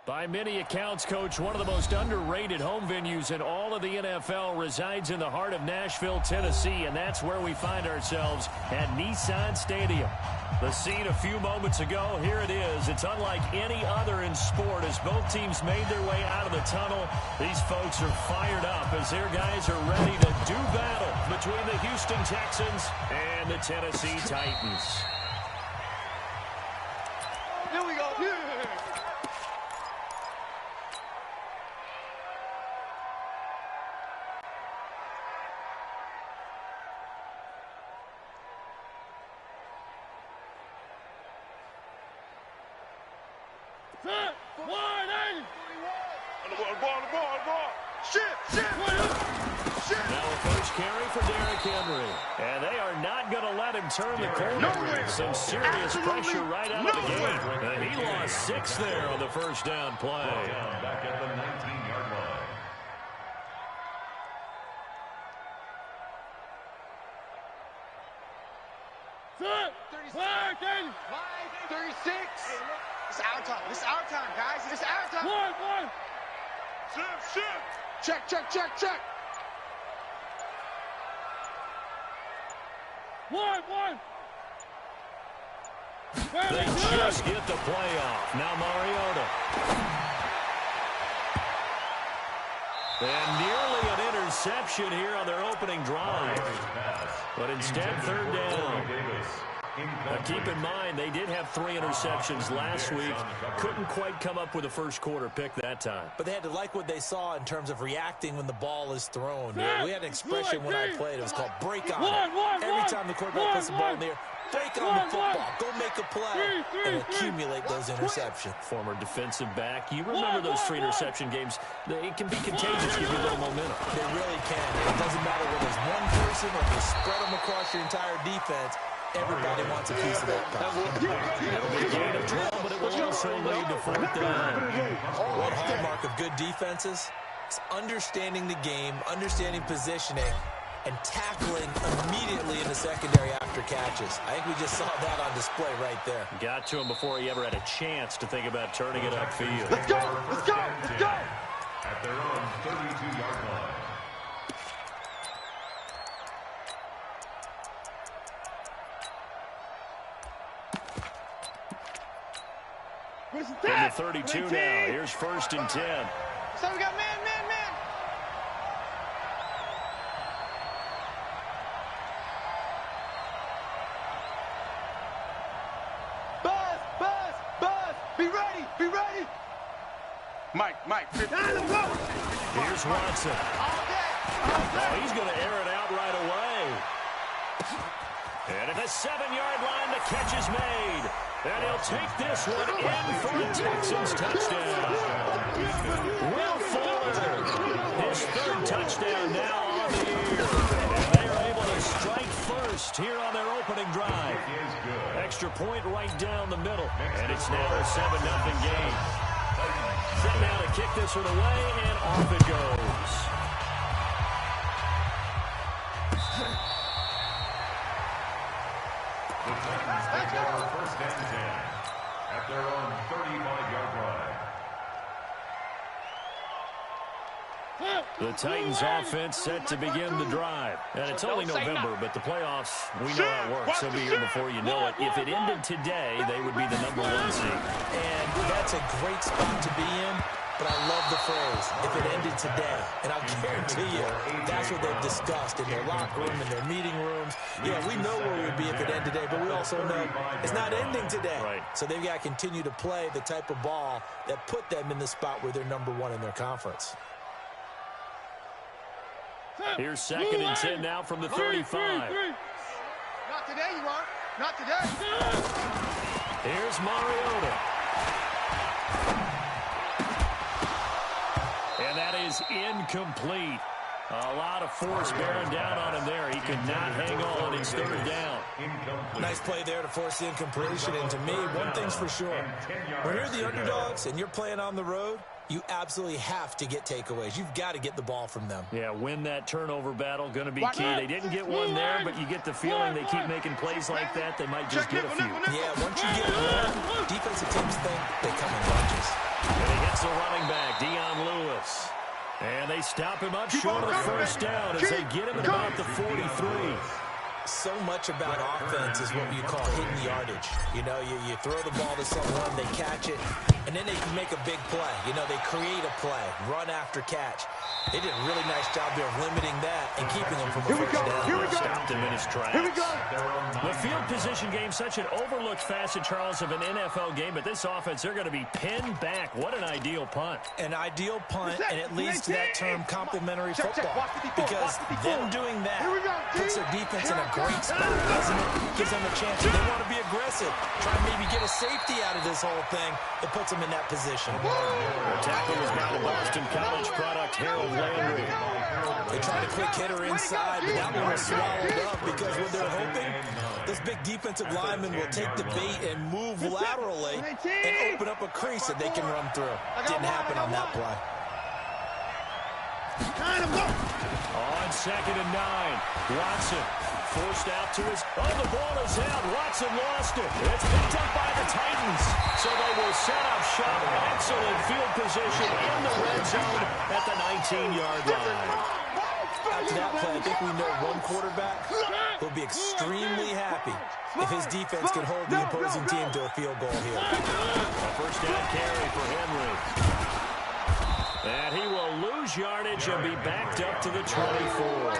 By many accounts, Coach, one of the most underrated home venues in all of the NFL resides in the heart of Nashville, Tennessee, and that's where we find ourselves at Nissan Stadium. The scene a few moments ago, here it is. It's unlike any other in sport as both teams made their way out of the tunnel. These folks are fired up as their guys are ready to do battle between the Houston Texans and the Tennessee Titans. Here we go. Yeah. Now a first carry for Derrick Henry. And they are not going to let him turn the corner. Some serious pressure right out of the gate. And he lost 6 there on the first down play. Back at the 19-yard line. Five, 36. It's our time. This is our time, guys. This is our time. One. Check. One. They just get the play off. Now Mariota. And nearly an interception here on their opening drive. But instead, third down. Now keep in mind, they did have 3 interceptions last week. Couldn't quite come up with a first quarter pick that time. But they had to like what they saw in terms of reacting when the ball is thrown. We had an expression when I played. It was called break on it. Every time the quarterback puts the ball in the air, break on the football. Go make a play and accumulate those interceptions. Former defensive back. You remember those 3 interception games. It can be contagious, give you a little momentum. They really can. It doesn't matter whether it's one person or you spread them across your entire defense. Everybody wants a piece of that pie. It'll be a gain of 12, but it will also lead to 4th down. One hallmark of good defenses is understanding the game, understanding positioning, and tackling immediately in the secondary after catches. I think we just saw that on display right there. Got to him before he ever had a chance to think about turning it upfield. Let's go. At their own 32-yard line. From the 32 now, here's 1st and 10. So we got man. Buzz. Be ready. Mike. Here's Watson. Oh, he's going to air it out right away. And at the 7-yard line, the catch is made. And he'll take this one in for a Texans touchdown. Will Fuller, his 3rd touchdown now on the year. And they are able to strike first here on their opening drive. Extra point right down the middle. And it's now a 7-0 game. Set now to kick this one away, and off it goes. The Titans take over 1st and 10 at their own 35-yard line. The Titans offense set to begin the drive. And it's only November, but the playoffs, we know how it works. They'll be here before you know it. If it ended today, they would be the #1 seed. And that's a great spot to be in. But I love the phrase, if it ended today. And I'll guarantee you, that's what they've discussed in their locker room, in their meeting rooms. Yeah, we know where we'd be if it ended today, but we also know it's not ending today. Right. So they've got to continue to play the type of ball that put them in the spot where they're #1 in their conference. Here's 2nd and 10 now from the 35. Not today, you are. Not today. Here's Mariota. And that is incomplete. A lot of force bearing down on him there. He could not hang on. It's 3rd down. Nice play there to force the incompletion. And to me, one thing's for sure. When you're the underdogs and you're playing on the road, you absolutely have to get takeaways. You've got to get the ball from them. Yeah, win that turnover battle, going to be key. They didn't get one there, but you get the feeling they keep making plays like that, they might just get a few. Yeah, once you get one, defensive teams think they come in bunches. And he gets the running back, Dion Lewis. And they stop him up short of the first down as they get him at about the 43. So much about offense is what you call hidden yardage. You know, you throw the ball to someone, they catch it, and then they can make a big play. You know, they create a play, run after catch. They did a really nice job there of limiting that and keeping him from a first down. Stopped him in his tracks. The field position game, such an overlooked facet, Charles, of an NFL game, but this offense, they're going to be pinned back. What an ideal punt. An ideal punt, and it leads to that term complementary football, because them doing that puts their defense in a great spot, doesn't it? Gives them a chance. They want to be aggressive, try to maybe get a safety out of this whole thing. It puts them in that position. The tackle is by the Boston College product, Harold Landry. They tried a quick hitter inside, but that one was swallowed up because what they're hoping, this big defensive lineman will take the bait and move laterally and open up a crease that they can run through. Didn't happen on that play. On 2nd and 9, Watson forced out to his... Oh, the ball is out. Watson lost it. It's picked up by the Titans. So they will set up shop. Excellent field position in the red zone at the 19-yard line. After that play, I think we know one quarterback will be extremely happy if his defense can hold the opposing team to a field goal here. A first down carry for Henry. And he will lose yardage and be backed up to the 24.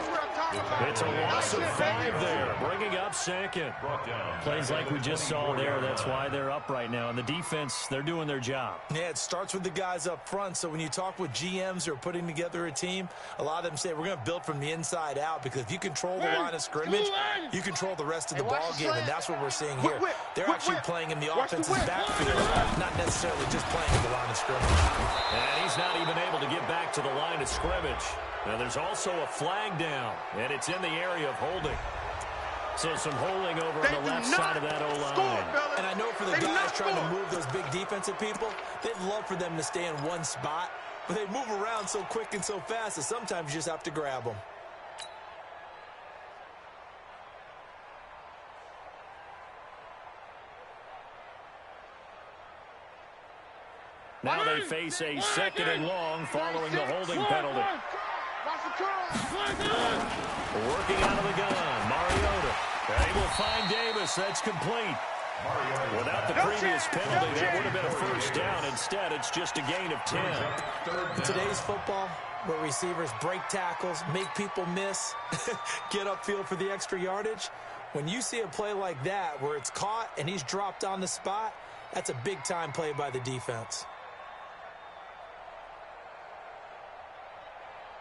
It's a loss of 5 there, bringing up 2nd. Plays like we just saw there, that's why they're up right now. And the defense, they're doing their job. Yeah, it starts with the guys up front. So when you talk with GMs who are putting together a team, a lot of them say, we're going to build from the inside out, because if you control the line of scrimmage, you control the rest of the ball game, and that's what we're seeing here. They're actually playing in the offense's backfield, not necessarily just playing in the line of scrimmage. And he's not even able to get back to the line of scrimmage. Now there's also a flag down, and it's in the area of holding. So some holding over on the left side of that O-line. And I know for the guys trying to move those big defensive people, they'd love for them to stay in one spot, but they move around so quick and so fast that sometimes you just have to grab them. Now they face a 2nd and long following the holding penalty. Working out of the gun, Mariota. And he will find Davis. That's complete. Without the previous penalty, that would have been a first down. Instead, it's just a gain of 10. In today's football, where receivers break tackles, make people miss, get upfield for the extra yardage, when you see a play like that where it's caught and he's dropped on the spot, that's a big-time play by the defense.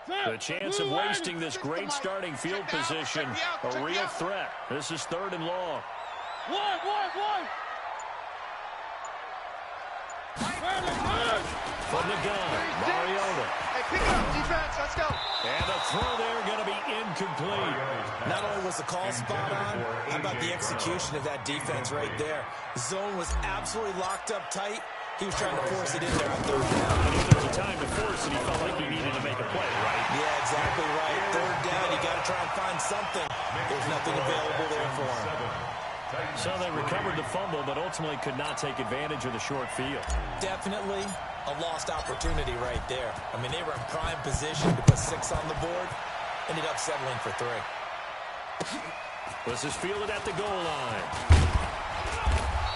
The chance of wasting this great starting field position, a real threat. This is 3rd and long. From the gun, Mariota. Hey, pick it up, defense. Let's go. And the throw there going to be incomplete. Not only was the call spot on, how about the execution of that defense right there? Zone was absolutely locked up tight. He was trying to force it in there on 3rd down. I knew there was a time to force it. He felt like he needed to make a play, right? Yeah, exactly right. 3rd down, you got to try and find something. There's nothing available there for him. So they recovered the fumble, but ultimately could not take advantage of the short field. Definitely a lost opportunity right there. I mean, they were in prime position to put 6 on the board. Ended up settling for 3. This is fielded at the goal line.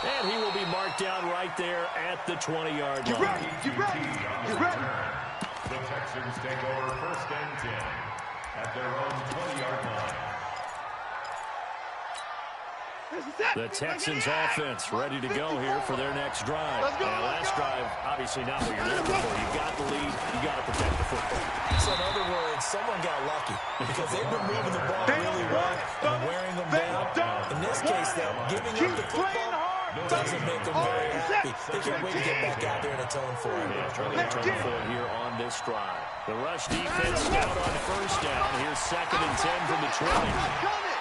And he will be marked down right there at the 20-yard line. You ready? You ready? You ready? The Texans take over 1st and 10 at their own 20-yard line. The Texans offense ready to go here for their next drive. Now, last drive, obviously not what you're looking for. You got the lead. You got to protect the football. So in other words, someone got lucky because they've been moving the ball really well and wearing them down. In this case, though, giving up the football doesn't make them very happy. They can't wait to get back out there and atone for it. Yeah, trying to atone for it here on this drive. The rush defense scout on 1st down. Here's 2nd and 10 from the 20.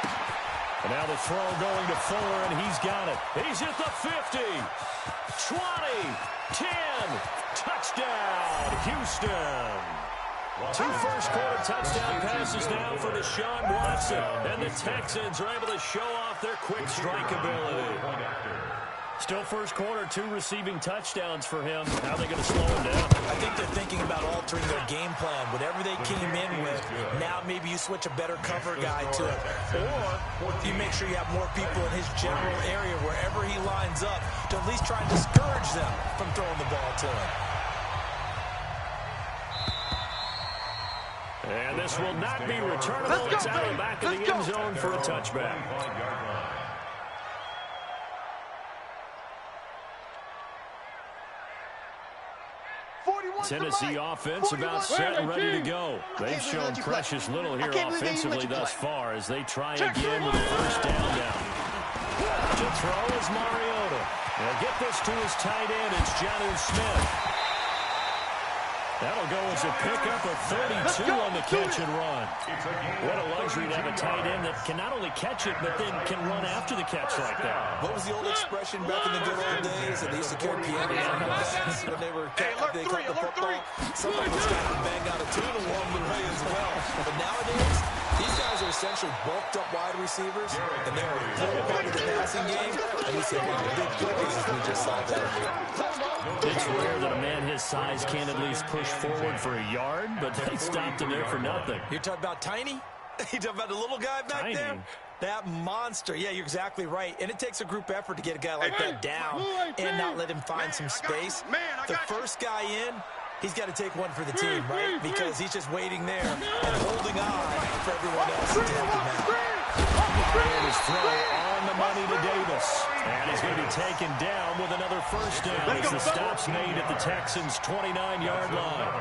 And now the throw going to Fuller, and he's got it. He's at the 50, 20, 10, touchdown, Houston. 2 first-quarter touchdown passes now for Deshaun Watson, and the Texans are able to show off their quick strike ability. Still first quarter, 2 receiving touchdowns for him. How are they going to slow him down? I think they're thinking about altering their game plan. Whatever they came in with, now maybe you switch a better cover guy to it. Or you make sure you have more people in his general area wherever he lines up to at least try and discourage them from throwing the ball to him. And this will not be returnable. It's out of the back of the end zone for a touchback. Tennessee offense about set and ready to go. They've shown precious little here offensively thus far as they try again with a first down now. To throw is Mariota. They'll get this to his tight end. It's Jonnu Smith. That'll go as a pickup of 32 on the catch and run. What a luxury to have a tight end that can not only catch it, but then can run after the catch like that. What was the old expression back in the good old days? That they used to carry pianos on their backs when they caught the football. Somebody was trying to bang out a tune along the way as well. But nowadays, these guys are essentially bulked up wide receivers, and they're a full part of the passing game. And you see a lot of big plays as we just saw there. It's rare that a man his size can't at least push forward for a yard, but they stopped him there for nothing. You're talking about Tiny? You're talking about the little guy back there? That monster. Yeah, you're exactly right. And it takes a group effort to get a guy like that down and not let him find some space. The first guy in, he's got to take one for the team, right? Because he's just waiting there and holding on for everyone else to help him out. Mariota's throw on the money to Davis. And he's going to be taken down with another first down as the stop's made at the Texans' 29-yard line.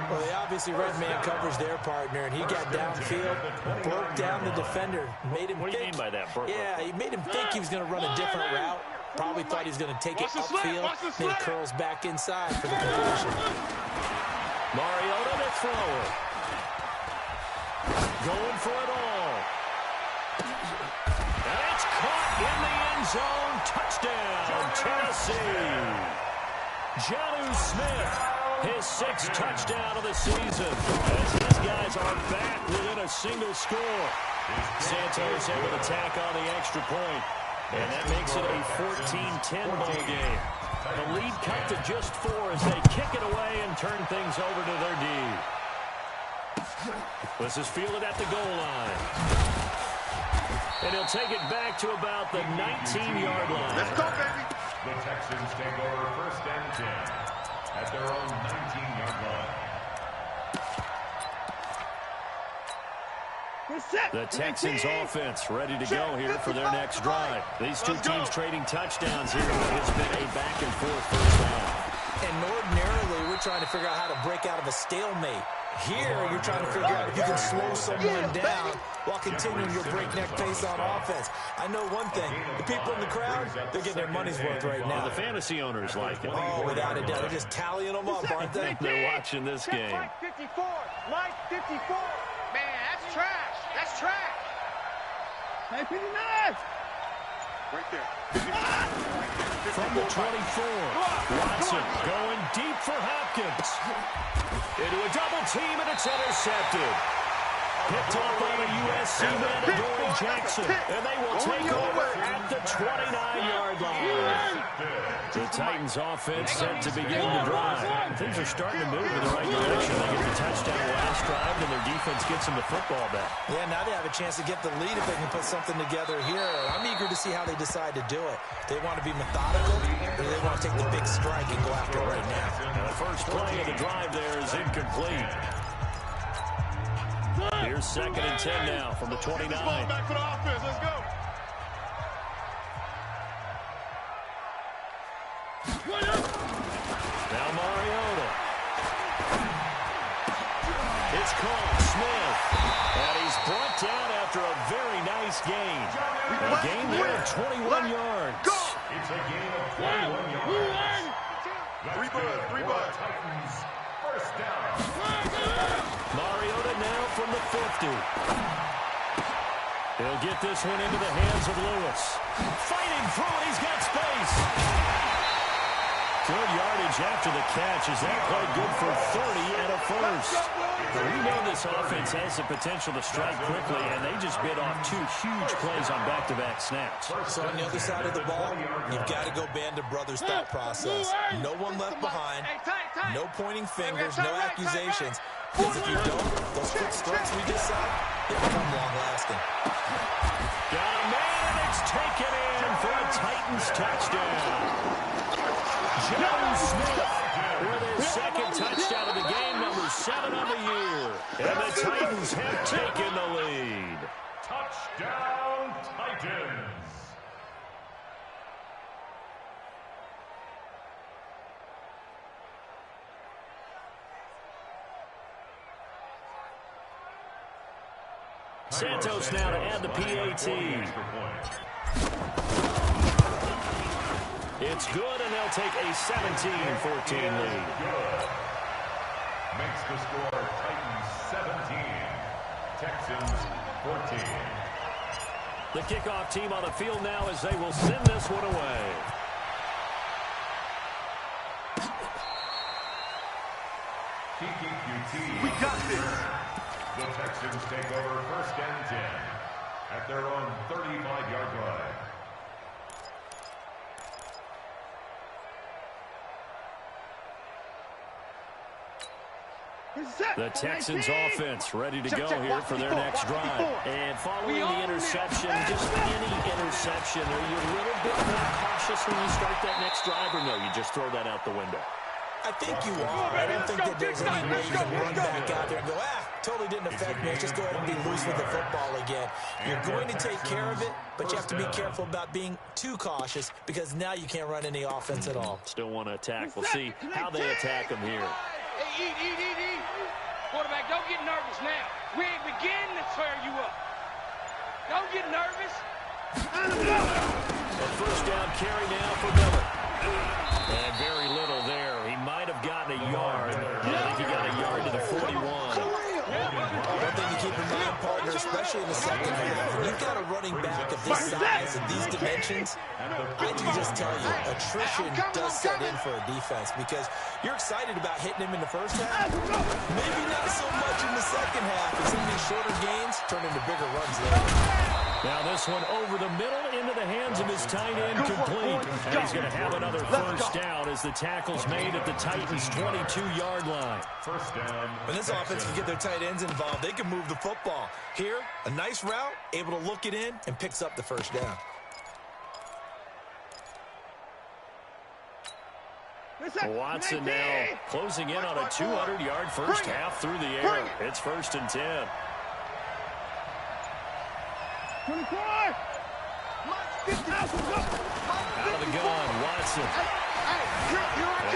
Well, they obviously read man coverage their partner, and he got downfield, broke down the defender, made him What do you mean by that, Burke? Yeah, he made him think he was going to run a different route. Probably thought he was going to take it upfield, then curls back inside for the completion. Mariota to throw it. Going for it all. And it's caught in the end zone. Touchdown, Tennessee. Jonnu Smith, his 6th touchdown of the season. As these guys are back within a single score. Santos able to tack on the extra point. And that makes it a 14-10 ball game. The lead cut to just 4 as they kick it away and turn things over to their D. This is fielded at the goal line. And he'll take it back to about the 19-yard line. Let's go, baby. The Texans take over first and 10 at their own 19-yard line. The Texans offense ready to go here for their next drive. These two teams trading touchdowns here. It's been a back-and-forth first half. And ordinarily, we're trying to figure out how to break out of a stalemate. Here, you're trying to figure out if you can slow someone down while continuing your breakneck pace on offense. I know one thing. The people in the crowd, they're getting their money's worth right now. The fantasy owners like it. Oh, without a doubt. They're just tallying them up, aren't they? They're watching this game. Mike 54. Mike 54. Man, that's trash. That's trash. Hey, 59. Right there. From the 24, Watson going deep for Hopkins. Into a double team, and it's intercepted. Picked off by the USC man, Adoree Jackson. And they will take over at the 29-yard line. The Titans offense set to begin the drive. Things are starting to move in the right direction. They get the touchdown last drive, and their defense gets them the football back. Yeah, now they have a chance to get the lead if they can put something together here. I'm eager to see how they decide to do it. They want to be methodical, or they want to take the big strike and go after it right now. And the first play of the drive there is incomplete. Here's 2nd and 10 now from the 29. Back for the offense. Let's go. Now Mariota. It's caught. Smith. And he's brought down after a very nice gain. A gain there of 21 yards. It's a gain of 21 yards. Three buds. Titans first down. Mariota now from the 50. He'll get this one into the hands of Lewis. Fighting through it. He's got space. Good yardage after the catch as that played good for 30 and a first. But we know this offense has the potential to strike quickly, and they just bit off 2 huge plays on back-to-back snaps. So on the other side of the ball, you've got to go band of brothers thought process. No one left behind, no pointing fingers, no accusations. Because if you don't, those quick starts we just saw, they become long-lasting. Got a man, and it's taken in for a Titans touchdown. Joe Smith with his second touchdown of the game, number 7 on the year. And the Titans have taken the lead. Touchdown, Titans. Santos now to add the PAT. It's good, and they'll take a 17-14 lead. Makes the score Titans 17, Texans 14. The kickoff team on the field now as they will send this one away. We got this. The Texans take over 1st and 10 at their own 35-yard line. The Texans offense ready to go here for their next drive. And following the interception, just any interception, are you a little bit more cautious when you start that next drive, or no, you just throw that out the window? I think you are. I don't think that there's any way you can run back out there and go, totally didn't affect me. Let's just go ahead and be loose with the football again. You're going to take care of it, but you have to be careful about being too cautious because now you can't run any offense at all. Still want to attack. We'll see how they attack them here. Hey, eat. Quarterback, don't get nervous now. We ain't beginning to tear you up. Don't get nervous. A first down carry now for Miller. And very little there. He might have gotten a yard. I think he got a yard to the 41. One thing to keep in mind, partner, especially in the second half, when you've got a running back of this size and these dimensions, I can just tell you, attrition does set in for a defense because you're excited about hitting him in the first half. Maybe not so much in the second half, and some of these shorter gains turn into bigger runs later. Now this one over the middle into the hands of his tight end, complete. And he's going to have another first down as the tackle's made at the Titans' 22-yard line. First down. When this offense can get their tight ends involved, they can move the football. Here, a nice route, able to look it in, and picks up the first down. Watson now closing in on a 200-yard first half through the air. It's 1st and 10. 24! Out of the gun, Watson. And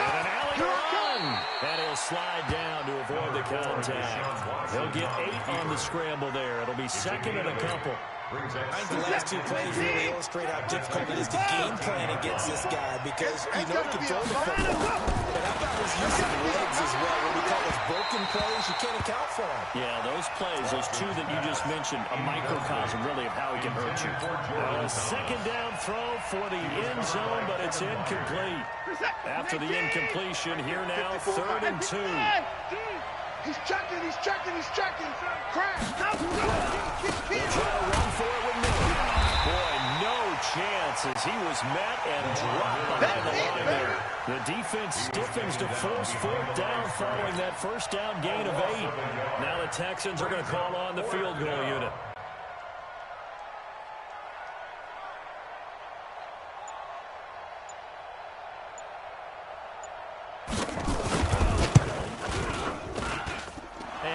an alley run. And he'll slide down to avoid the contact. He'll get 8 on the scramble there. It'll be 2nd and a couple. I think the last 2 plays really illustrate how difficult it is to game plan against this guy because you know he can throw the football. But how about his use of legs as well? What we call those broken plays, you can't account for them. Yeah, those plays, those 2 that you just mentioned, a microcosm really of how he can hurt you. A 2nd down throw for the end zone, but it's incomplete. After the incompletion, here now, 3rd and 2. He's checking. Crash. They'll try to run for it with Miller. Boy, no chance as he was met and dropped behind the line there. The defense stiffens to force 4th down following that first down gain of 8. Now the Texans are going to call on the field goal unit.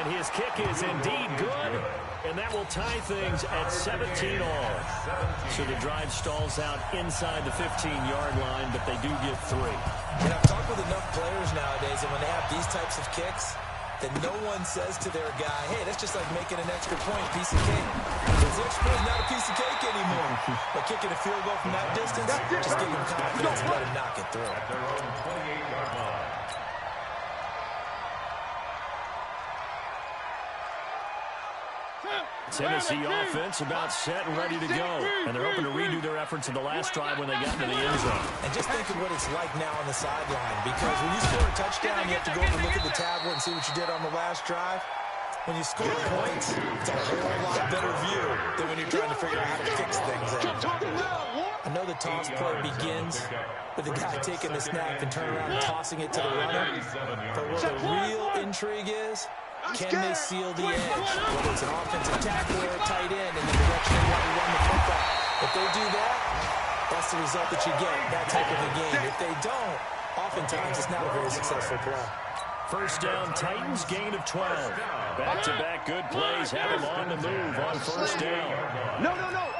His kick is indeed good, and that will tie things at 17 all. So the drive stalls out inside the 15-yard line, but they do get 3. And I've talked with enough players nowadays, and when they have these types of kicks, then no one says to their guy, hey, that's just like making an extra point, piece of cake. This extra point is not a piece of cake anymore. But kicking a field goal from that distance, just give him confidence and let him knock it through. At their own 28-yard line. Tennessee offense about set and ready to go. And they're hoping to redo their efforts in the last drive when they got into the end zone. And just think of what it's like now on the sideline, because when you score a touchdown, you have to go over and look at the tablet and see what you did on the last drive. When you score points, it's a whole lot better view than when you're trying to figure out how to fix things. I know the toss play begins with the guy taking the snap and turning around and tossing it to the runner. But where the real intrigue is, can they seal the edge? Whether it's an offensive tackle or a tight end in the direction they want to run the football. If they do that, that's the result that you get, that type of a game. If they don't, oftentimes it's not a very successful play. First down, Titans, gain of 12. Back-to-back good plays have them on the move on first down. No.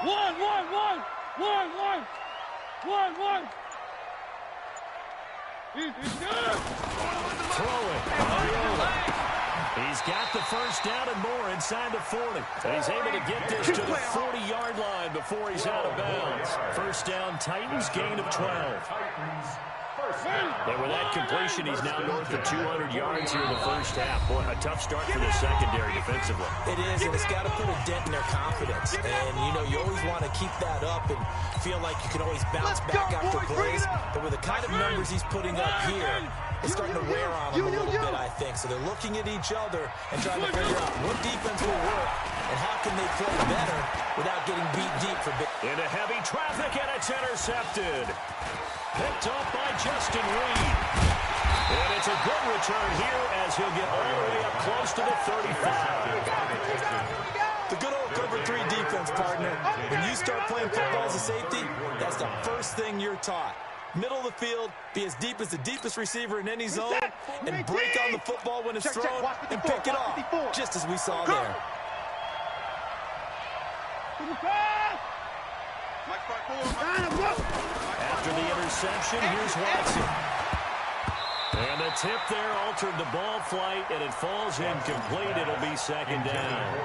One. Throwing. Ariola. He's got the first down and more inside the 40. And he's able to get this to the 40-yard line before he's out of bounds. First down, Titans, gain of 12. And with that completion, he's now north of 200 yards here in the first half. Boy, a tough start for the secondary defensively. It is, and it's got to put a dent in their confidence. And, you know, you always want to keep that up and feel like you can always bounce back after plays. But with the kind of numbers he's putting up here, it's starting to wear on them a little bit, I think. So they're looking at each other and trying to figure out what defense will work and how can they play better without getting beat deep for big. Into heavy traffic, and it's intercepted. Picked up by Justin Reed. And it's a good return here as he'll get all the way up close to the 35. The good old cover 3 defense, partner. When you start playing football as a safety, that's the first thing you're taught. Middle of the field, be as deep as the deepest receiver in any zone, and break on the football when it's thrown and pick it off, just as we saw there. After the interception, here's Watson. And the tip there altered the ball flight, and it falls incomplete. It'll be second down.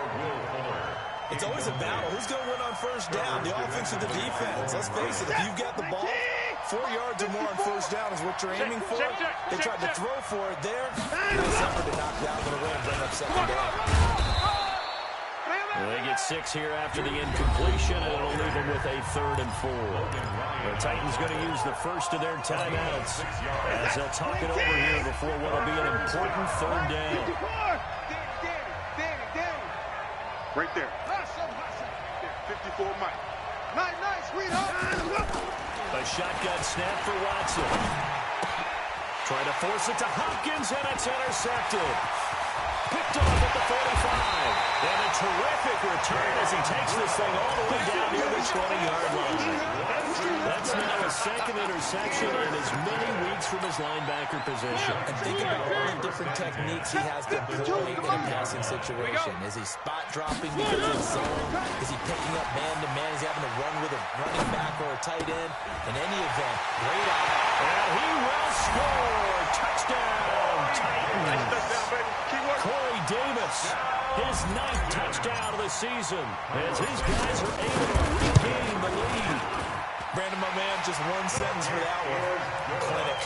It's always a battle. Who's going to win on first down, the offense or the defense? Let's face it, if you've got the ball, 4 yards or more on first down is what you're aiming for. They tried to throw for it there. Nice effort to knock down the away and bring up second down. Well, they get 6 here after the incompletion, and it'll leave them with a 3rd and 4. The Titans going to use the first of their timeouts as they'll talk it over here before what will be an important 3rd down. Right there. 54 Mike. Nice, sweetheart. A shotgun snap for Watson. Trying to force it to Hopkins, and it's intercepted. Picked off at the 45. And a terrific return as he takes this thing all the way down near the 20-yard line. That's now a 2nd interception in as many weeks from his linebacker position. And think about all the different techniques he has to employ in a passing situation. Is he spot dropping because of zone? Is he picking up man-to-man? Is he having to run with a running back or a tight end? In any event, great out. And he will score. Touchdown, Titans. Corey Davis, his 9th touchdown of the season, as his guys are able to regain the lead. Brandon, my man, just one sentence for that one. Clinic.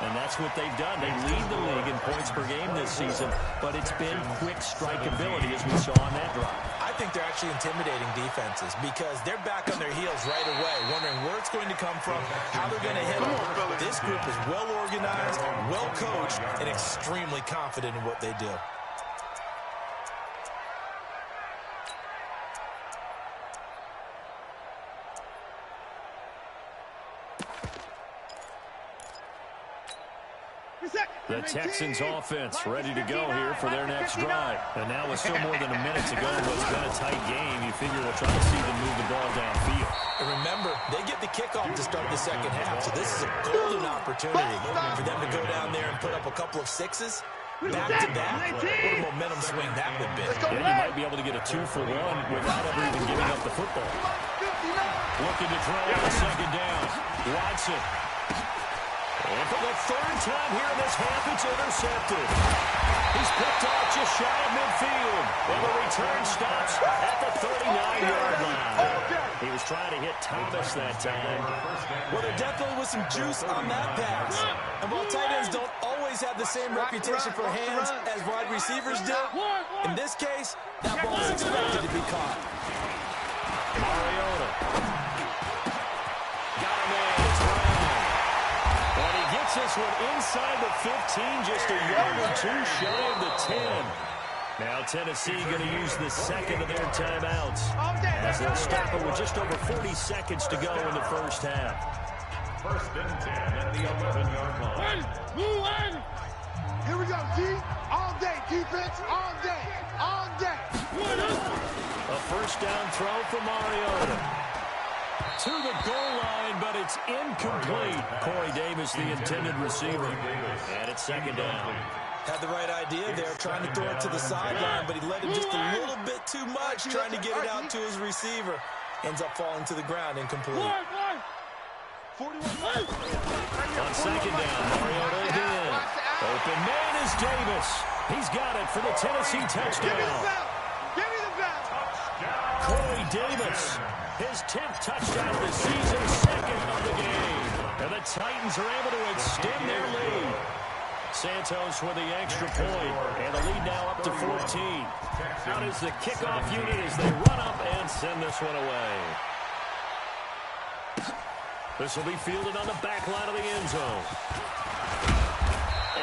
And that's what they've done. They lead the league in points per game this season, but it's been quick strikeability as we saw on that drive. I think they're actually intimidating defenses because they're back on their heels right away, wondering where it's going to come from, how they're going to hit them. This group is well organized, well coached, and extremely confident in what they do. The Texans offense ready to go here for their next drive. And now with still more than a minute to go in what's been a tight game, you figure they'll try to see them move the ball downfield. And remember, they get the kickoff to start the second half, so this is a golden opportunity for them to go down there and put up a couple of 6s. Back-to-back, what a momentum swing that would be. Yeah, you might be able to get a 2-for-1 without ever even giving up the football. Looking to throw on the second down. Watson. And for the 3rd time here in this half, it's intercepted. He's picked off just shy of midfield. And the return stops at the 39-yard line. He was trying to hit Thomas that time. Well, there definitely was some juice on that pass. And while tight ends don't always always have the same reputation for hands as wide receivers do. In this case, that ball is expected to be caught. Mariota. Got him in. It's Brown. And he gets this one inside the 15, just a yard or two shy of the 10. Now Tennessee going to use the second of their timeouts as they'll stop it with just over 40 seconds to go in the first half. First and 10 at the 11-yard line. Here we go, D. All day, defense, all day, all day. A first down throw for Mariota. To the goal line, but it's incomplete. Corey Davis, the intended receiver. And it's second down. Had the right idea there, trying to throw it to the sideline, but he let it just a little bit too much, trying to get it out to his receiver. Ends up falling to the ground, incomplete. On second down, Mariota again. Open man is Davis. He's got it for the Tennessee touchdown. Give me the ball. Corey Davis, his 10th touchdown of the season, second of the game. And the Titans are able to extend their lead. Santos with the extra point, and the lead now up to 14. Out is the kickoff unit as they run up and send this one away. This will be fielded on the back line of the end zone.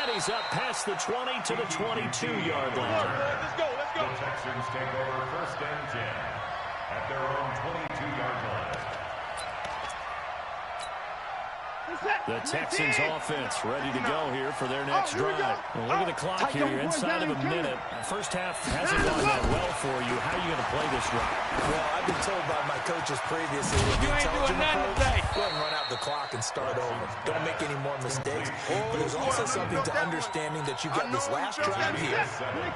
And he's up past the 20 to the 22-yard line. Let's go. The Texans take over first and 10 at their own 22-yard line. The Texans offense ready to go here for their next drive. Well, look at the clock here. You're inside of a minute. First half hasn't gone that well for you. How are you going to play this drive? Well, I've been told by my coaches previously that the intelligent approach, go ahead and run out the clock and start over. Don't make any more mistakes. But there's also something to understanding that you got this last drive here.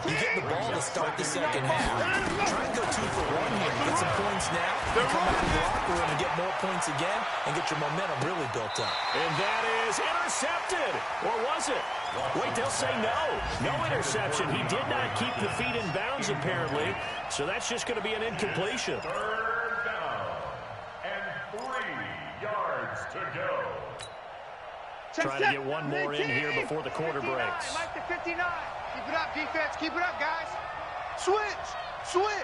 You get the ball to start the second half. Try and go 2 for 1 here. Get some points now. And come out of the locker room and get more points again and get your momentum really built up. And that is intercepted. Or was it? Wait, they'll say no. No interception. He did not keep the feet in bounds, apparently. So that's just going to be an incompletion. Third down and 3 yards to go. Trying to get one more in here before the quarter breaks. Mike the 59. Keep it up, defense. Keep it up, guys. Switch. 59.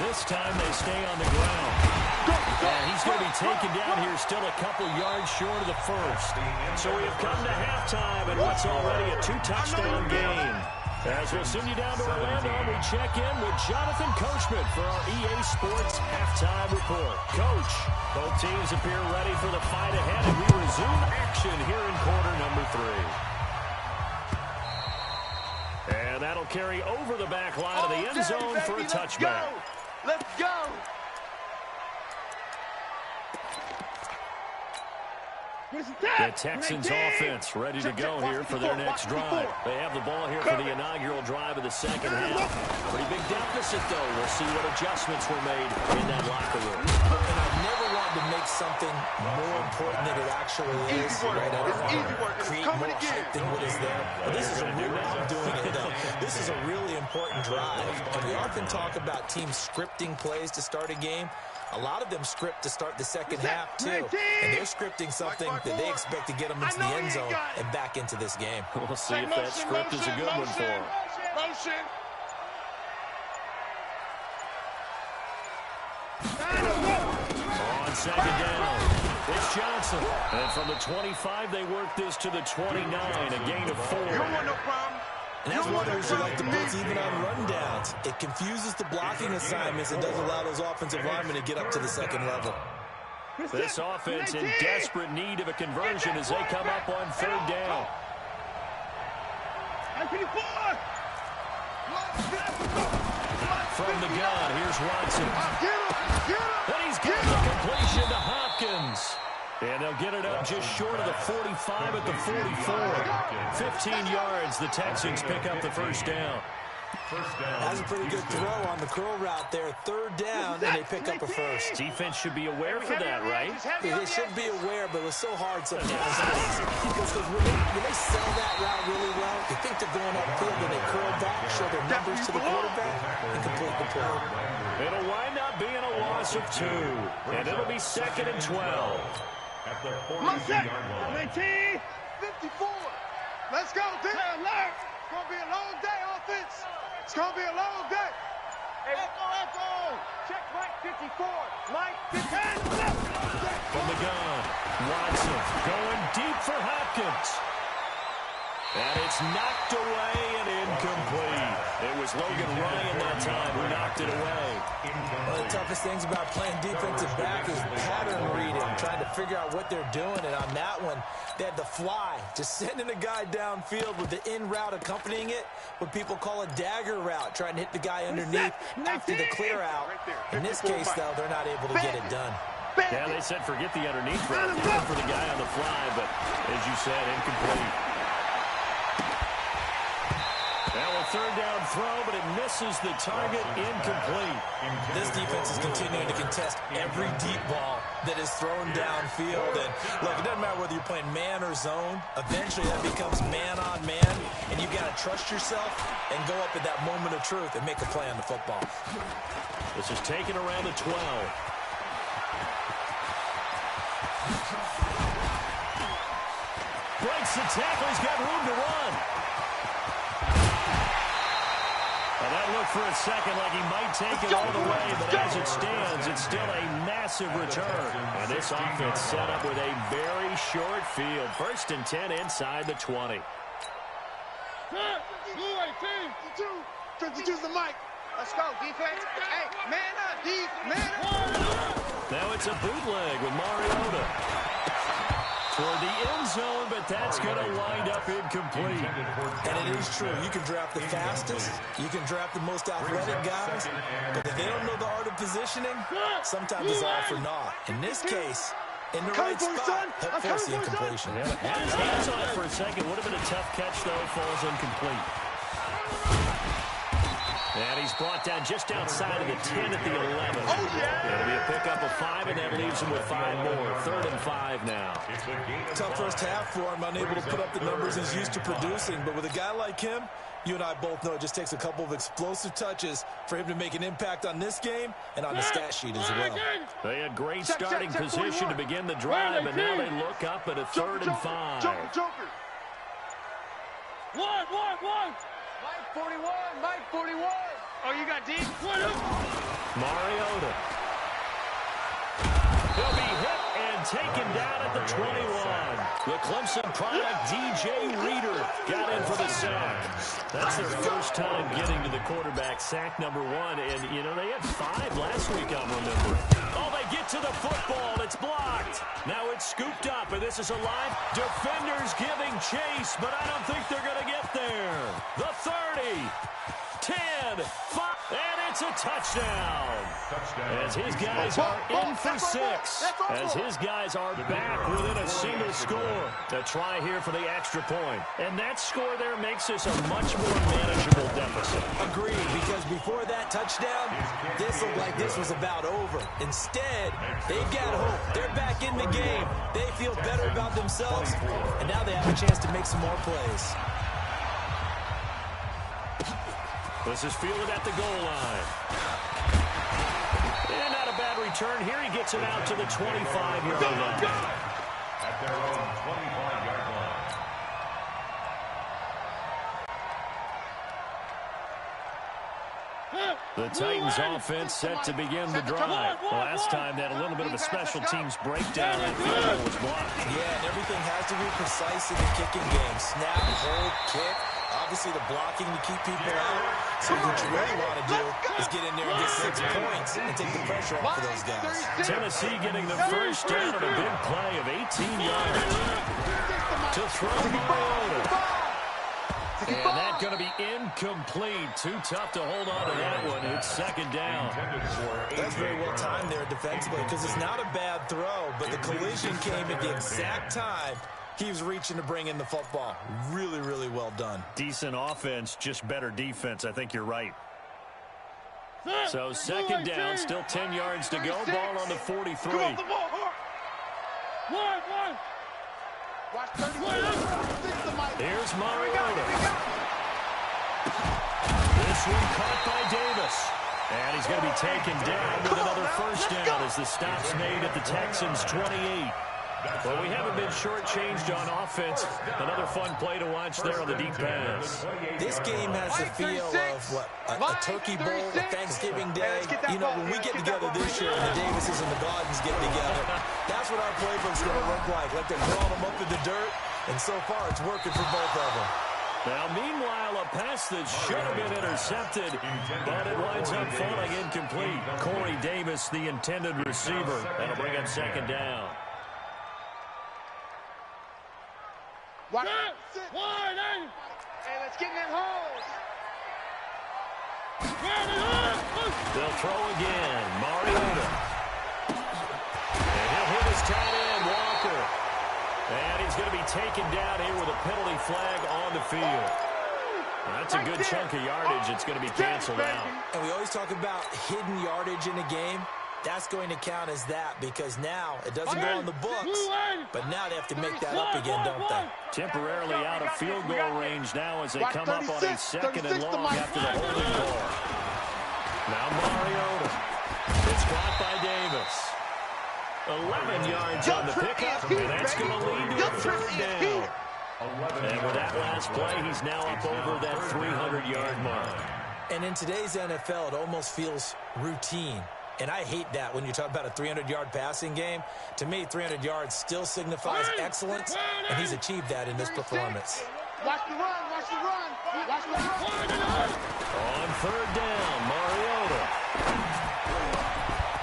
This time they stay on the ground. And he's going to be taken down here still a couple yards short of the first. So we have come to halftime in what's already a 2-touchdown game. As we'll send you down to Orlando, we check in with Jonathan Coachman for our EA Sports Halftime Report. Coach, both teams appear ready for the fight ahead, and we resume action here in quarter number 3. And that'll carry over the back line of the end zone for a touchback. Let's go. The Texans offense ready to go here for their next drive. They have the ball here for the inaugural drive of the second half. Pretty big deficit, though. We'll see what adjustments were made in that locker room. And I've never wanted to make something more important than it actually is. Right? I don't want to create more hype than what is there. But this is a really, I'm doing it though. This is a really important drive. And we often talk about teams scripting plays to start a game. A lot of them script to start the second half, too. And they're scripting something that they expect to get them into the end zone and back into this game. We'll see if that script is a good one for them. On second down, it's Johnson. And from the 25, they work this to the 29, a gain of 4. And that's one reason we like to blitz even on rundowns. It confuses the blocking assignments and does allow those offensive linemen to get up to the second level. This offense in desperate need of a conversion as they come up on third down. From the gun, here's Watson. And he's got the completion to Hopkins. And they'll get it up just short of the 45 at the 44. 15 yards, the Texans pick up the first down. That's a pretty good throw on the curl route there. Third down, and they pick up a first. Defense should be aware for that, right? Yeah, they should be aware, but it's so hard sometimes. Because when they sell that route really well, they think they're going upfield, and they curl back, show their numbers to the quarterback, and complete the play. It'll wind up being a loss of 2, and it'll be 2nd and 12. at the 42-yard line. 19, 54. Let's go, D. It's going to be a long day, offense. It's going to be a long day. Hey, echo. Check Mike 54. Mike 54. From the gun, Watson going deep for Hopkins. And it's knocked away and incomplete. It was Logan Ryan that time who knocked it away. One of the toughest things about playing defensive back is pattern reading, trying to figure out what they're doing. And on that one, they had the fly, just sending a guy downfield with the in route accompanying it, what people call a dagger route, trying to hit the guy underneath after the clear out. In this case, though, they're not able to get it done. Yeah, they said forget the underneath route for the guy on the fly, but as you said, incomplete. Now a third down throw, but it misses the target, incomplete. This defense is continuing to contest every deep ball that is thrown downfield. And look, it doesn't matter whether you're playing man or zone. Eventually that becomes man on man, and you've got to trust yourself and go up at that moment of truth and make a play on the football. This is taken around the 12. Breaks the tackle. He's got room to run. And that looked for a second like he might take it all the way, but as it stands, it's still a massive return. And this offense set up with a very short field. 1st and 10 inside the 20. 52's the mic. Let's go, defense. Hey, man up, D. Man up. Now it's a bootleg with Mariota. Toward the end zone, but that's going to wind up incomplete. And it is true. You can draft the fastest. You can draft the most athletic guys. But if they don't know the art of positioning, sometimes it's all for naught. In this case, in the right spot, help force the incompletion. Yeah, had his hands on it for a second. Would have been a tough catch, though. Falls incomplete. And he's brought down just outside of the 10 at the 11. Oh, yeah. It'll be a pickup of 5, and that leaves him with 5 more. 3rd and 5 now. Tough first half for him, unable to put up the numbers he's used to producing. But with a guy like him, you and I both know it just takes a couple of explosive touches for him to make an impact on this game and on the stat sheet as well. They had great starting position to begin the drive, and now they look up at a 3rd and 5. Joker. One. Mike 41, Mike 41. Oh, you got deep? Mariota. He'll be hit and taken down at the 21. The Clemson product, DJ Reader, got in for the sack. That's their first time getting to the quarterback, sack number 1. And, you know, they had 5 last week, I'm remembering. Oh, they get to the football. It's blocked. Now it's scooped up, and this is alive. Defenders giving chase, but I don't think they're going to get there. The 30, 10, 5, and it's a touchdown. As his guys are in for 6. As his guys are back within a single score. A try here for the extra point. And that score there makes this a much more manageable deficit. Agreed, because before that touchdown, this looked like this was about over. Instead, they've got hope. They're back in the game. They feel better about themselves, and now they have a chance to make some more plays. This is fielded at the goal line. And not a bad return. Here he gets it out to the 25-yard line. At their own 25-yard line. The Titans offense set to begin the drive. Last time they had a little bit of a special teams breakdown. That field goal was blocked. Yeah, and everything has to be precise in the kicking game. Snap, hold, kick. Obviously the blocking to keep people out. So what you really want to do is get in there and get 6 points and take the pressure off of those guys. Tennessee getting the first down on a big play of 18 yards. To throw Mariota. And that's going to be incomplete. Too tough to hold on to that one. It's 2nd down. That's very well timed there defensively because it's not a bad throw, but the collision came at the exact time he was reaching to bring in the football. Really, really well done. Decent offense, just better defense. I think you're right. So 2nd down, still 10 yards to go. Ball on the 43. Here's Mariota. This one caught by Davis. And he's going to be taken down with another first down as the stop's made at the Texans' 28. Well, we haven't been shortchanged on offense. Another fun play to watch there on the deep pass. This game has the feel of, what, a turkey bowl, a Thanksgiving Day. You know, when we get together this year and the Davises and the Gardens get together, that's what our playbook's going to look like they're growing them up in the dirt, and so far it's working for both of them. Now, meanwhile, a pass that should have been intercepted, but it winds up falling incomplete. Corey Davis, the intended receiver. That'll bring up second down. Hey, let's get in that hole. They'll throw again. Mariota. And he'll hit his tight end, Walker. And he's going to be taken down here with a penalty flag on the field. That's a good chunk of yardage. It's going to be canceled out. And we always talk about hidden yardage in a game. That's going to count as that because now it doesn't go on the books, but now they have to make that up again, don't they? Temporarily out of field goal range now as they come up on a second and long after the holding call. Now Mariota. It's caught by Davis. 11 yards on the pickup, and that's going to lead to a third down. And with that last play, he's now up over that 300-yard mark. And in today's NFL, it almost feels routine. And I hate that when you talk about a 300-yard passing game. To me, 300 yards still signifies excellence, and he's achieved that in this performance. Watch the run, watch the run, watch the run. On third down, Mariota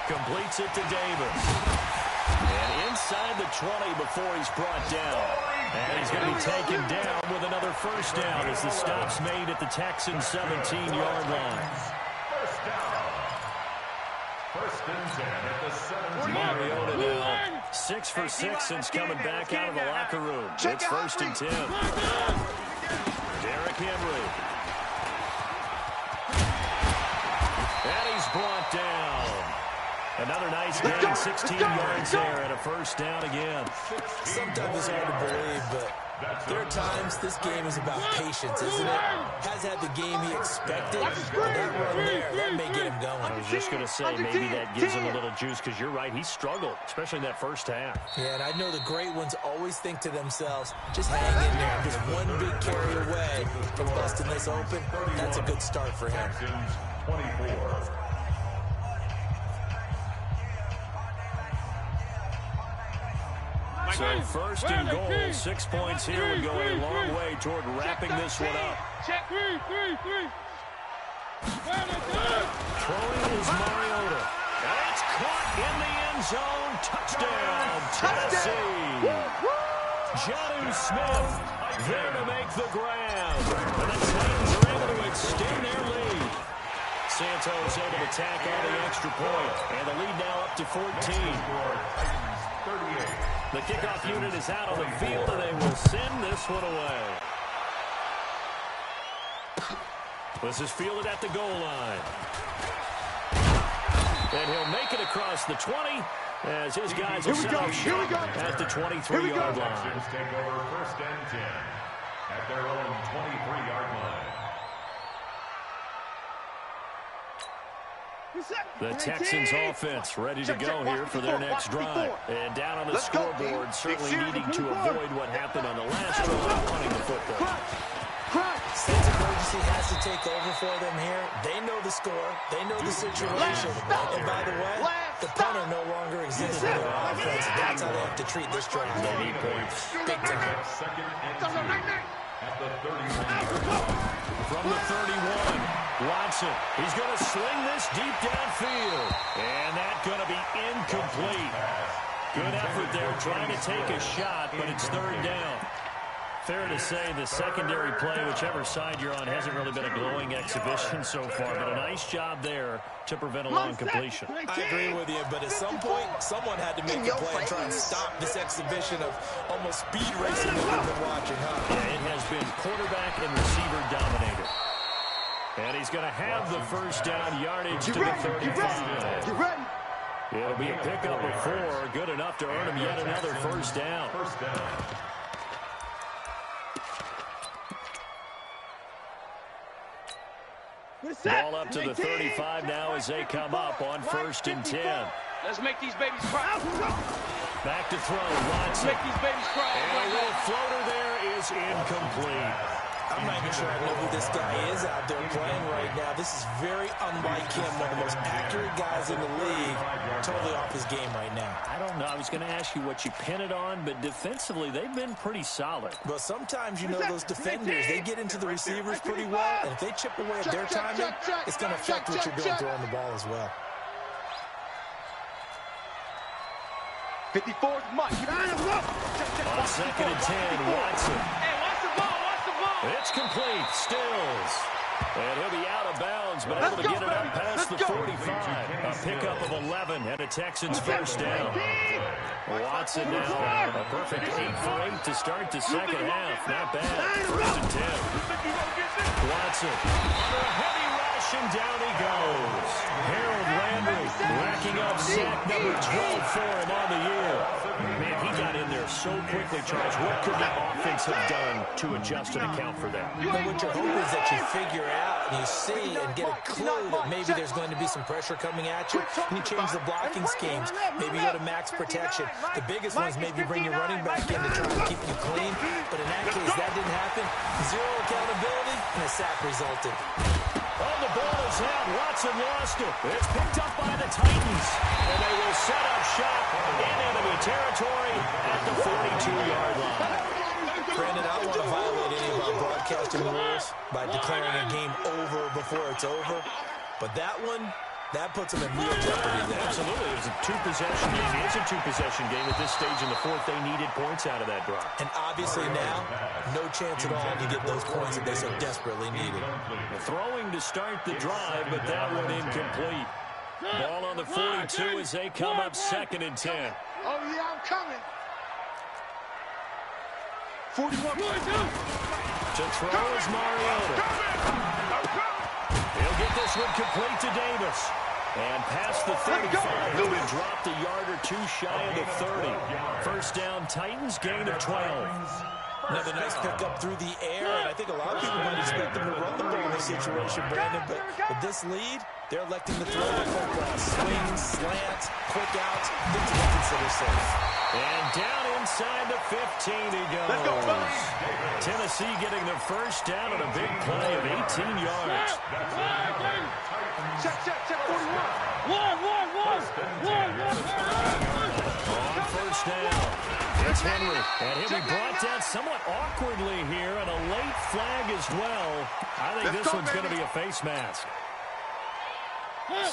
completes it to Davis. And inside the 20 before he's brought down. And he's going to be taken down with another first down as the stop's made at the Texans' 17-yard line. First down. First and 10 at the 17. Mariota now 6 for 6 since coming back out of the locker room. It's first and 10. Derrick Henry. And he's brought down. Another nice gain, 16 yards there, and a first down again. Sometimes it's hard to believe, but there are times this game is about patience, isn't it? Has had the game he expected, and that run there, that may get him going. I was just going to say, maybe that gives him a little juice, because you're right, he struggled, especially in that first half. Yeah, and I know the great ones always think to themselves, just hang in there, just one big carry away from busting this open. That's a good start for him. 24. So first and goal, 6 points here would go a long way toward wrapping this one up. Check 3. Throwing is Mariota. And it's caught in the end zone. Touchdown, Tennessee. Jonnu Smith there to make the grab. And the Titans are able to extend their lead. Santos able to tack on the extra point. And the lead now up to 14. 38. The kickoff unit is out on the field, and they will send this one away. This is fielded at the goal line. And he'll make it across the 20 as his guys will set up shop at the 23-yard line. Texans take over first and 10 at their own 23-yard line. The Texans offense ready to go here for their next drive. And down on the scoreboard, certainly needing to avoid what happened on the last drive, punting the football. Sense of urgency has to take over for them here. They know the score. They know the situation. And by the way, the punter no longer exists in their offense. That's how they have to treat this drive. They need points. Big time. Second and 2 at the 31. From the 31, Watson. He's going to swing this deep downfield. And that's going to be incomplete. Good effort there trying to take a shot, but it's third down. Fair to say the secondary play, whichever side you're on, hasn't really been a glowing exhibition so far, but a nice job there to prevent a long completion. I agree with you, but at some point, someone had to make a play and try and stop this exhibition of almost speed racing that we've been watching, huh? Yeah, it has been quarterback and receiver dominated. And he's going to have the first down yardage to the 35. You ready? It'll be a pickup of 4, good enough to earn him yet another first down. First down. Ball up to the 35 now as they come up on first and 10. Let's make these babies cry. Back to throw, Watson. And a little floater there is incomplete. I'm not even sure I know who this guy is out there playing right now. This is very unlike him, one of the most accurate guys in the league, totally off his game right now. I don't know. I was going to ask you what you pin it on, but defensively, they've been pretty solid. But sometimes, you know, those defenders, they get into the receivers pretty well, and if they chip away at their timing, it's going to affect what you're doing throwing the ball as well. 54th Mike. On 2nd and 10, Watson. Hey, watch the ball. It's complete. Stills. And he'll be out of bounds, but able to get it up past the 45. A pickup of 11 and a Texans first down. Watson now a perfect 8 for 8 to start the second half. Not bad. First and 10. Watson under a heavy rush, and down he goes. Harold Landry racking up sack number 12 for him on the year. Man, he got in there so quickly, Charles. What could the offense have done to adjust and account for that? But what your hope is that you figure out and you see and get a clue that maybe there's going to be some pressure coming at you, and you change the blocking schemes. Maybe you go to max protection. The biggest one is maybe bring your running back in to try to keep you clean. But in that case, that didn't happen. Zero accountability, and a sack resulted. Oh, the ball is out. Watson lost it. It's picked up by the Titans. And they will set up shop in enemy territory at the 42-yard line. Brandon, I don't want to violate any of our broadcasting rules by declaring a game over before it's over. But that one, that puts them in real jeopardy there. Absolutely. It was a two-possession game. It's a two-possession game. At this stage in the fourth, they needed points out of that drive. And obviously now, no chance at all to get those points that they so desperately needed. Throwing to start the drive, but that one incomplete. Ball on the 42 as they come up 2nd and 10. Oh, yeah, I'm coming. 41. To throw is Mariota. He'll get this one complete to Davis. And past the 35, he'll be dropped a yard or two shy of the 30. First down, Titans, gain of 12. Another nice pickup through the air, and I think a lot of people might expect them to run the ball in this situation, Brandon, but with this lead, they're electing to throw the quick swings, slants, quick outs, things they consider safe. And down inside the 15 he goes. Tennessee getting their first down on a big play of 18 yards. Check, 41. On first down, it's Henry. And he'll be brought down somewhat awkwardly here, and a late flag as well. I think this one's going to be a face mask.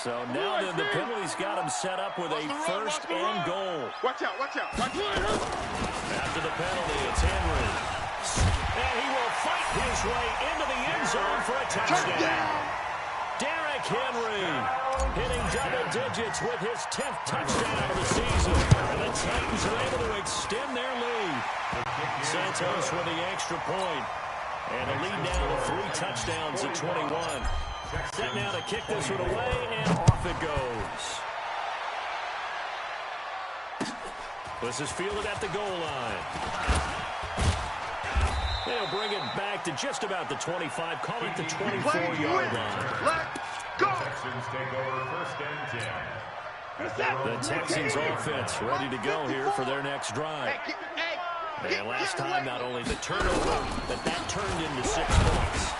So now then the penalty's got him set up with a first and goal. Watch out. After the penalty, it's Henry. And he will fight his way into the end zone for a touchdown. Derrick Henry hitting double digits with his 10th touchdown of the season. And the Titans are able to extend their lead. Santos with the extra point. And a lead now of 3 touchdowns at 21. Set now to kick this one away, and off it goes. This is fielded at the goal line. They'll bring it back to just about the 25, call it the 24-yard line. Let's go. Texans take over first and 10. The Texans offense ready to go here for their next drive. And last time, not only the turnover, but that turned into 6 points.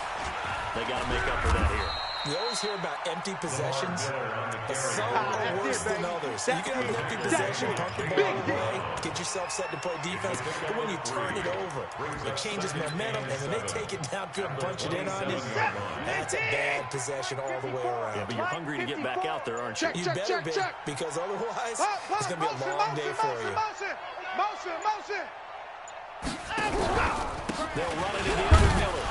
They got to make up for that here. You always hear about empty possessions, but some are worse than others. You can have an empty possession, pump the ball away, get yourself set to play defense, but when you turn it over, it changes momentum, and when they take it down and punch it in on you, that's a bad possession all the way around. Yeah, but you're hungry to get back out there, aren't you? You better be, because otherwise, it's going to be a long day for you. Motion. They'll run it again with Miller.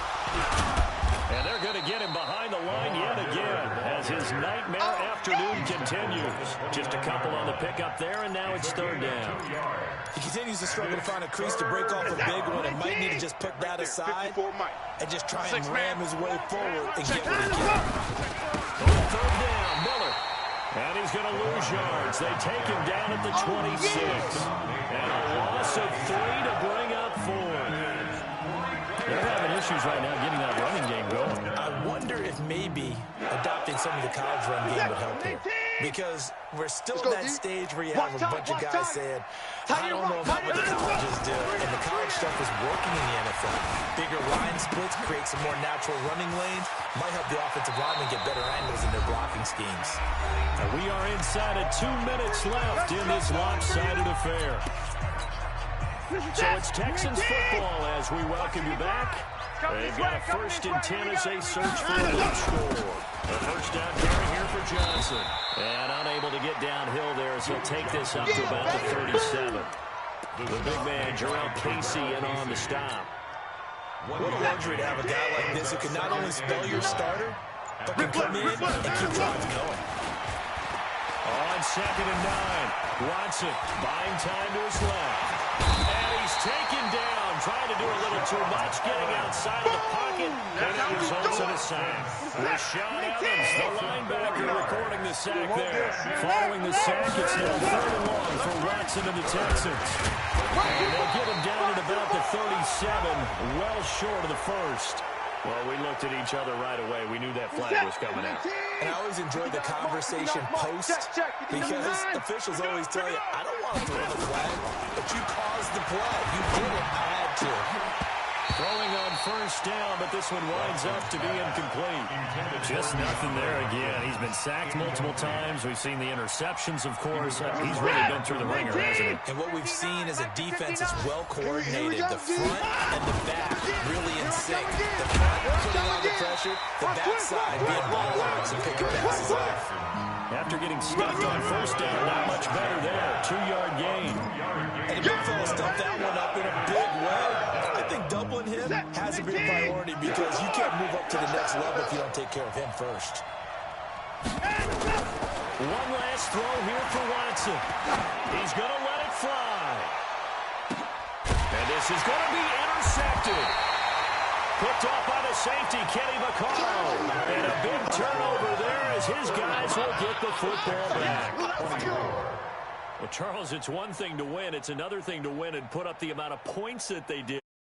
And they're going to get him behind the line yet again as his nightmare afternoon continues. Just a couple on the pickup there, and now it's 3rd down. He continues to struggle to find a crease to break off a big one, and might need to just put that aside and just try and ram his way forward and get what he can. On 3rd down, Miller. And he's going to lose yards. They take him down at the 26. And a loss of 3 to bring up 4. They're having issues right now getting that running game going. I wonder if maybe adopting some of the college run game would help here. because we're still at that stage where you have a bunch of guys saying, I don't know about what the colleges do, and the college stuff is working in the NFL. Bigger line splits create some more natural running lanes, might help the offensive linemen get better angles in their blocking schemes. We are inside of 2 minutes left in this lopsided affair. So it's Texans football as we welcome you back. They've got a 1st and 10 as they search for a lead score. A first down carry here for Johnson. And unable to get downhill there as he'll take this up to about the 37. The big man, Jarrell Casey, in on the stop. What a luxury to have a guy like this who can not only spell your starter, but can come in and keep drives going. On 2nd and 9, Watson buying time to his left. And he's taken down, trying to do a little too much, getting outside of the pocket, and it results in a sack. Rashaan Evans, the linebacker, recording the sack there. Following the sack, it's now 3rd and long for Watson and the Texans. And they'll get him down at about the 37, well short of the first. Well, we looked at each other right away. We knew that flag was coming out. And I always enjoy the conversation post, because officials always tell you, I don't want to throw the flag, but you caused the play. You did it. I had to. Throwing on 1st down, but this one winds up to be incomplete. Just nothing there again. He's been sacked multiple times. We've seen the interceptions, of course. He's really been through the ringer, hasn't he? And what we've seen is a defense that's well coordinated. The front and the back really in sync. The front putting on the pressure, the backside being ball outs and picking passes off. After getting stuffed on 1st down, not much better there. 2-yard gain. And the big fella stuffed that one up in a big way. I think doubling him has to be a priority because you can't move up to the next level if you don't take care of him first. One last throw here for Watson. He's going to let it fly. And this is going to be intercepted. Picked off by the safety, Kenny Vaccaro. And a big turnover there as his guys will get the football back. Well, Charles, it's one thing to win. It's another thing to win and put up the amount of points that they did.